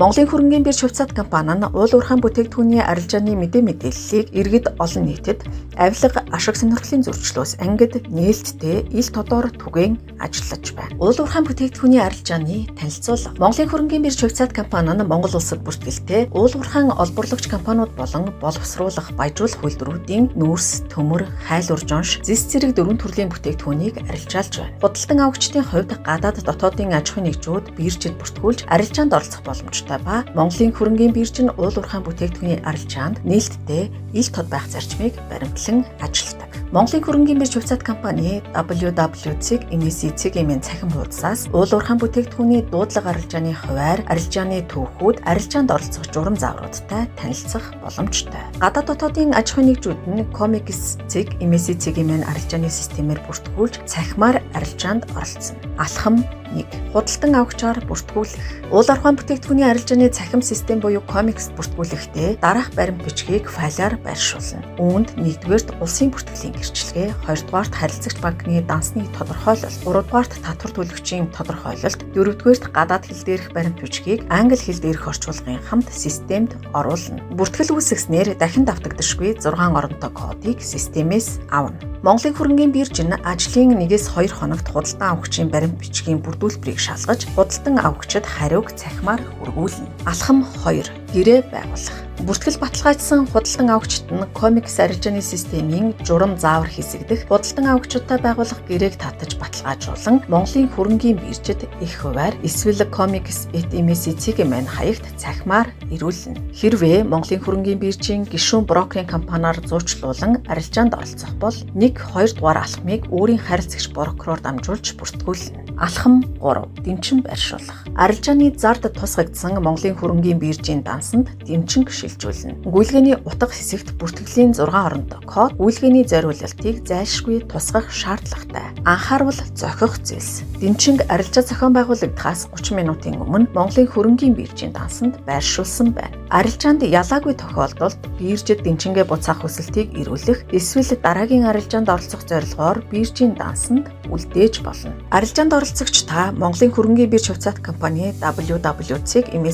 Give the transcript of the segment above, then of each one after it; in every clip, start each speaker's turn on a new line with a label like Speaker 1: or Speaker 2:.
Speaker 1: Монголын хөрөнгийн бирж хувьцаат компани нь уул уурхайн бүтээгдэхүүний арилжааны мэдээллийг иргэд олон нийтэд авилга, ашиг сонирхлын зөрчлөөс ангид нээлттэй ил тодор түгээн ажиллаж байна. Уул уурхайн бүтээгдэхүүний арилжааны танилцуулга. Монголын хөрөнгийн бирж хувьцаат компани нь Монгол улсад бүртгэлтэй уул уурхайн олборлогч компаниуд болон боловсруулах, баяжуулах үйлдвэрүүдийн нүүрс, төмөр, хайл уржонш, зис зэрэг 4 төрлийн бүтээгдэхүүнийг арилжаалж байна. Худалдан авагчдын хувьд гадаад дотоодын аж ахуйн нэгжүүд биржид бүртгүүлж арилжаанд оролцох боломжтой ба Монголын хөрөнгийн бирж нь уул уурхайн бүтээгдэхүүний арилжаанд нээлттэй ил тод байх зарчмыг баримтлан ажилладаг. Монголын хөрөнгийн бирж хувьцаат компани WWC-ийн цахим хуудасаас уул уурхайн бүтээгдэхүүний дуудлага арилжааны хуваар, арилжааны түүхүүд, арилжаанд оролцох журам заавруудтай танилцах боломжтой. Гадаад дотоодын аж ахуйн нэгжүүд нь COMEX-ийн арилжааны системээр бүртгүүлж цахимаар арилжаанд оролцсон. Алхам 1. Худалдан авагчаар бүртгүүлэх. Уул уурхайн бүтээгдэхүүний арилжааны цахим систем буюу COMEX бүртгүүлэхдээ дараах баримт бичгийг файлаар байршуулна. Үүнд 1-р улсын бүртгэлийн гэрчлэгээ, 2-р харилцагч банкны дансны тодорхойлолт, 3-р татвар төлөгчийн тодорхойлолт, 4-р гадаад хэл дээрх баримт бичгийг англи хэл дээрх орчуулгын хамт системд оруулна. Бүртгэл үүсгэснээр дахин давтагдашгүй 6 оронтой кодыг системээс авна. Монголын хөрөнгийн бирж нь ажлын 1-2 хоногт худалдан авагчийн баримт бичгийн бүрдүүлбэрийг шалгаж, худалдан авагчид хариуг цахимаар хүргүүлнэ. Алхам 2. Гэрээ байгуулах. Бүртгэл баталгаажсан худалдан авагчид нь COMEX арилжааны системийн журам заавар хэсэгдэх худалдан авагчдаа байгуулах гэрээг татаж баталгаажуулан Монголын хөрөнгийн биржид их хуваар эсвэл COMEX-ийн хаягт цахимаар ирүүлнэ. Хэрвээ Монголын хөрөнгийн биржийн гишүүн брокерийн компаниар зуучлуулан арилжаанд оролцох бол 1-2 дугаар алхмыг өөрийн харилцагч брокероор дамжуулж бүртгүүлнэ. Алхам 3. Дэмчин байршуулах. Арилжааны зард тусгагдсан Монголын хөрөнгийн биржийн дансанд дэмчин шилжүүлнэ. Гүйлгээний утга хэсэгт бүртгэлийн 6 оронтой код гүйлгээний зориулалтыг зайлшгүй тусгах шаардлагатай. Анхаарал зохих зүйлс. Дэмчинг арилжаа зохион байгуулагдахаас 30 минутын өмнө Монголын хөрөнгийн биржийн дансанд байршуулсан байна. Арилжаанд ялаагүй тохиолдолд биржид дэмчингээ буцаах хүсэлтийг ирүүлэх эсвэл дараагийн арилжаанд оролцох зорилгоор биржийн дансанд үлдээж болно. Арилжаанд оролцогч та Монголын хөрөнгийн бирж хувьцаат компани WWC-ийн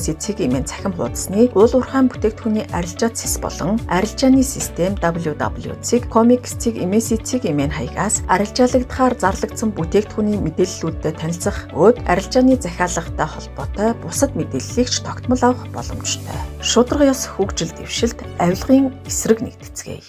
Speaker 1: цахим хуудасны уул уурхайн бүтээгдэхүүний арилжаа цэс болон арилжааны систем WWC-COMEX-ийн хаягаас арилжаалагдахаар зарлагдсан бүтээгдэхүүний мэдээллүүдтэй танилцах бөгөөд арилжааны захиалгатай холбоотой бусад мэдээллийг ч тогтмол авах боломжтой. Шударга ёс хөгжил дэвшилт авилгын эсрэг нэгтгэцгээе.